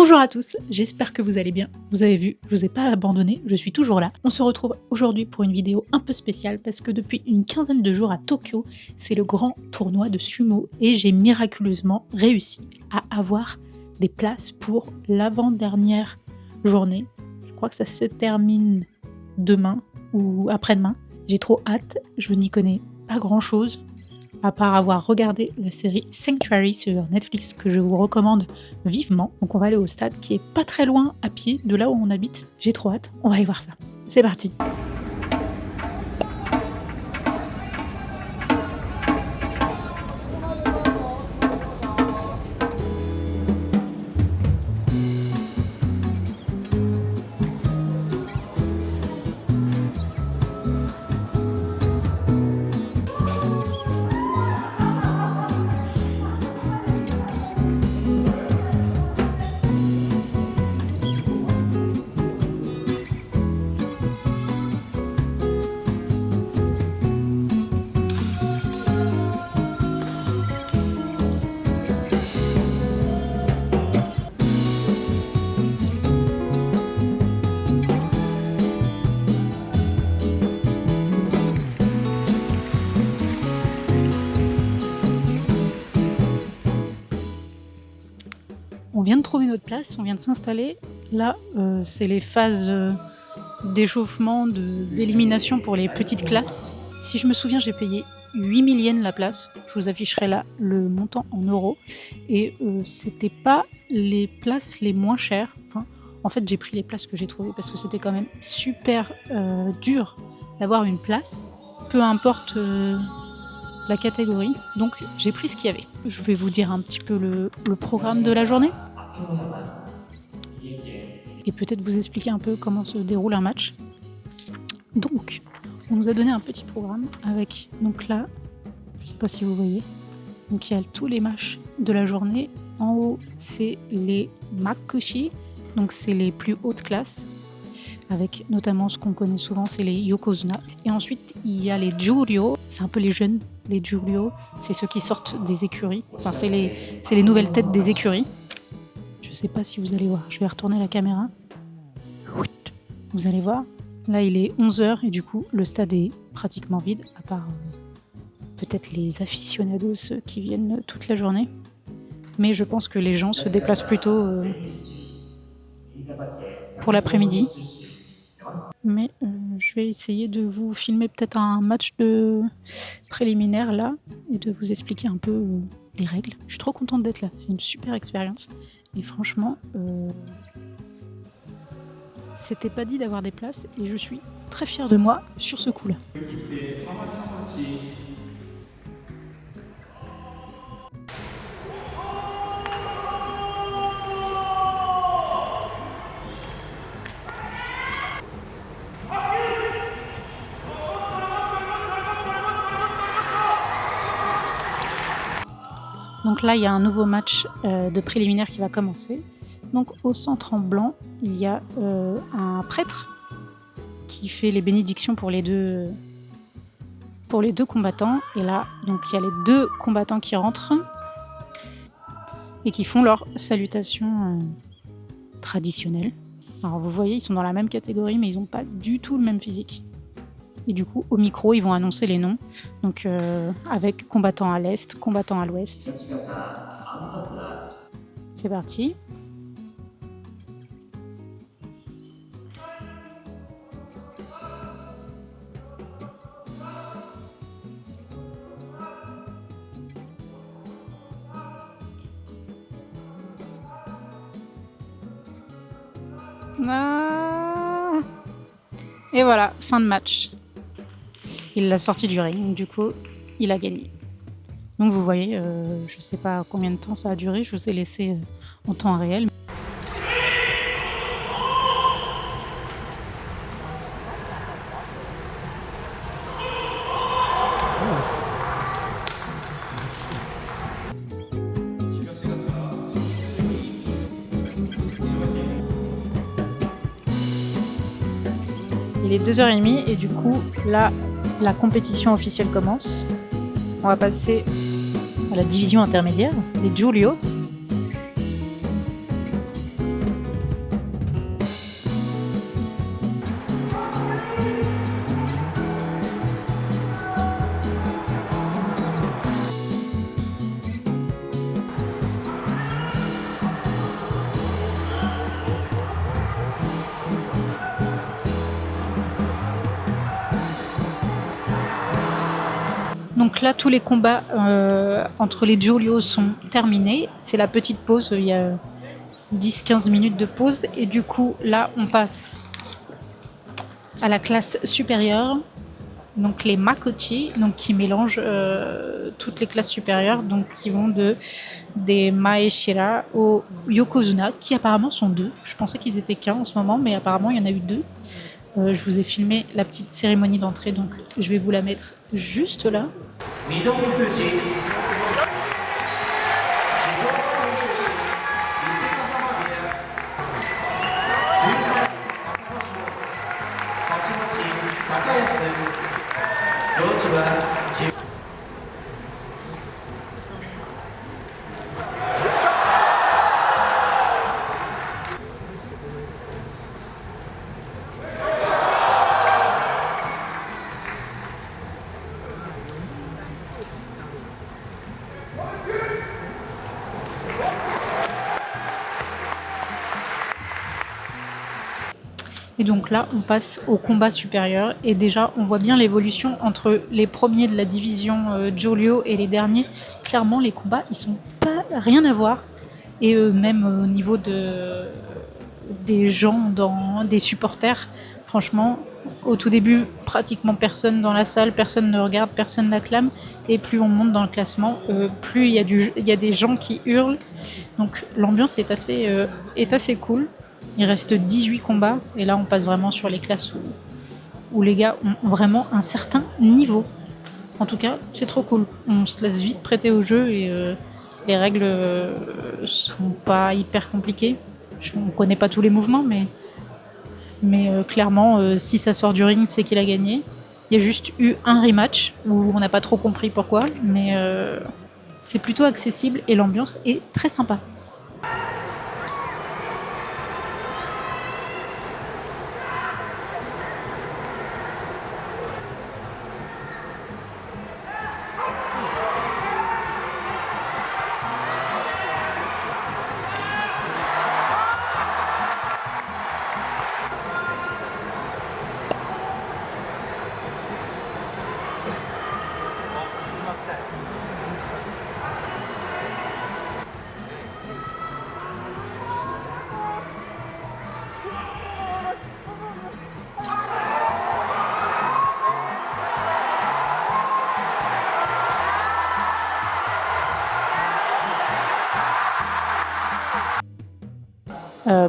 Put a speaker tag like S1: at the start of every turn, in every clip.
S1: Bonjour à tous, j'espère que vous allez bien. Vous avez vu, je vous ai pas abandonné, je suis toujours là. On se retrouve aujourd'hui pour une vidéo un peu spéciale parce que depuis une quinzaine de jours à Tokyo, c'est le grand tournoi de sumo et j'ai miraculeusement réussi à avoir des places pour l'avant-dernière journée. Je crois que ça se termine demain ou après-demain. J'ai trop hâte, je n'y connais pas grand-chose à part avoir regardé la série Sanctuary sur Netflix que je vous recommande vivement. Donc on va aller au stade qui est pas très loin à pied de là où on habite. J'ai trop hâte, on va aller voir ça. C'est parti. On vient de trouver notre place, on vient de s'installer. Là, c'est les phases d'échauffement, d'élimination pour les petites classes. Si je me souviens, j'ai payé 8 000 yens la place. Je vous afficherai là le montant en euros. Et c'était pas les places les moins chères. Enfin, en fait, j'ai pris les places que j'ai trouvées parce que c'était quand même super dur d'avoir une place, peu importe la catégorie. Donc, j'ai pris ce qu'il y avait. Je vais vous dire un petit peu le programme de la journée. Et peut-être vous expliquer un peu comment se déroule un match. Donc, on nous a donné un petit programme avec, donc là, je ne sais pas si vous voyez, donc il y a tous les matchs de la journée. En haut, c'est les Makushi, donc c'est les plus hautes classes, avec notamment ce qu'on connaît souvent, c'est les Yokozuna. Et ensuite, il y a les Juryo, c'est un peu les jeunes, les Juryo, c'est ceux qui sortent des écuries, enfin c'est les nouvelles têtes des écuries. Je ne sais pas si vous allez voir, je vais retourner la caméra. Vous allez voir, là il est 11h et du coup le stade est pratiquement vide, à part peut-être les aficionados qui viennent toute la journée. Mais je pense que les gens se déplacent plutôt pour l'après-midi. Mais je vais essayer de vous filmer peut-être un match de préliminaire là et de vous expliquer un peu les règles. Je suis trop contente d'être là, c'est une super expérience. Et franchement, c'était pas dit d'avoir des places et je suis très fière de moi sur ce coup-là. Donc là, il y a un nouveau match de préliminaire qui va commencer. Donc au centre en blanc, il y a un prêtre qui fait les bénédictions pour les deux combattants. Et là, donc il y a les deux combattants qui rentrent et qui font leur salutation traditionnelle. Alors vous voyez, ils sont dans la même catégorie, mais ils n'ont pas du tout le même physique. Et du coup, au micro, ils vont annoncer les noms. Donc, avec combattant à l'est, combattant à l'ouest. C'est parti. Ah. Et voilà, fin de match. Il l'a sorti du ring, du coup, il a gagné. Donc vous voyez, je ne sais pas combien de temps ça a duré, je vous ai laissé en temps réel. Il est 2h30 et du coup, là, la compétition officielle commence. On va passer à la division intermédiaire, des Juryo. Donc là, tous les combats entre les Giulio sont terminés. C'est la petite pause, il y a 10-15 minutes de pause. Et du coup, là, on passe à la classe supérieure. Donc les Makochi, donc qui mélangent toutes les classes supérieures, donc qui vont des Maeshira aux Yokozuna, qui apparemment sont 2. Je pensais qu'ils étaient qu'un en ce moment, mais apparemment il y en a eu 2. Je vous ai filmé la petite cérémonie d'entrée, donc je vais vous la mettre juste là. Et donc là, on passe au combat supérieur. Et déjà, on voit bien l'évolution entre les premiers de la division Giulio et les derniers. Clairement, les combats, ils sont pas rien à voir. Et même au niveau des gens, des supporters, franchement, au tout début, pratiquement personne dans la salle, personne ne regarde, personne n'acclame. Et plus on monte dans le classement, plus il y a des gens qui hurlent. Donc l'ambiance est assez cool. Il reste 18 combats et là on passe vraiment sur les classes où les gars ont vraiment un certain niveau. En tout cas, c'est trop cool. On se laisse vite prêter au jeu et les règles sont pas hyper compliquées. On connaît pas tous les mouvements, mais clairement, si ça sort du ring, c'est qu'il a gagné. Il y a juste eu un rematch où on n'a pas trop compris pourquoi, mais c'est plutôt accessible et l'ambiance est très sympa.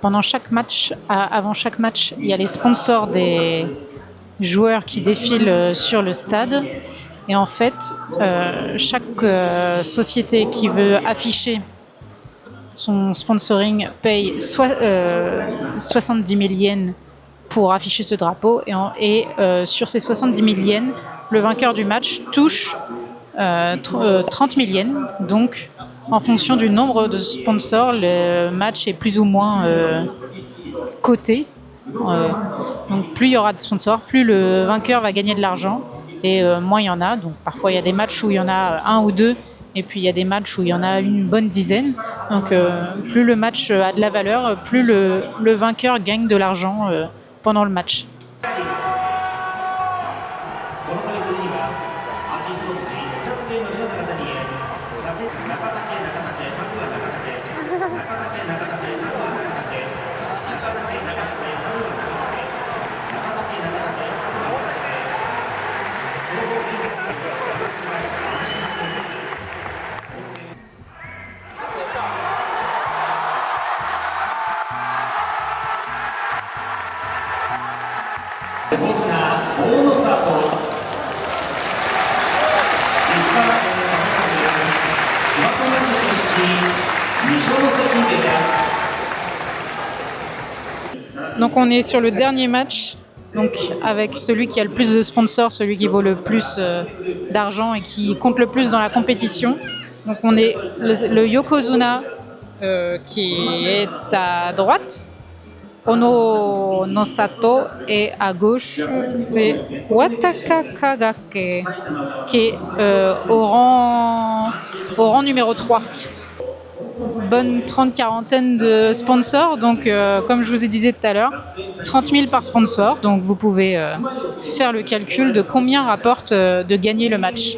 S1: Pendant chaque match, avant chaque match, il y a les sponsors des joueurs qui défilent sur le stade. Et en fait, chaque société qui veut afficher son sponsoring paye 70 000 yens pour afficher ce drapeau. Et sur ces 70 000 yens, le vainqueur du match touche 30 000 yens. Donc, en fonction du nombre de sponsors, le match est plus ou moins coté. Donc plus il y aura de sponsors, plus le vainqueur va gagner de l'argent et moins il y en a. Donc parfois il y a des matchs où il y en a un ou deux et puis il y a des matchs où il y en a une bonne dizaine. Donc plus le match a de la valeur, plus le vainqueur gagne de l'argent pendant le match. Donc on est sur le dernier match, donc avec celui qui a le plus de sponsors, celui qui vaut le plus d'argent et qui compte le plus dans la compétition. Donc on est le Yokozuna qui est à droite, Ono no Sato, et à gauche c'est Wataka Kagake qui est au rang numéro 3. Bonne 30-40 de sponsors, donc comme je vous ai dit tout à l'heure, 30 000 par sponsor, donc vous pouvez faire le calcul de combien rapporte de gagner le match.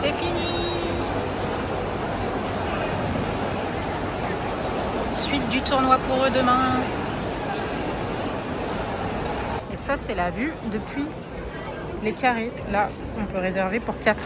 S1: C'est fini. Suite du tournoi pour eux demain. Et ça, c'est la vue depuis les carrés. Là, on peut réserver pour 4.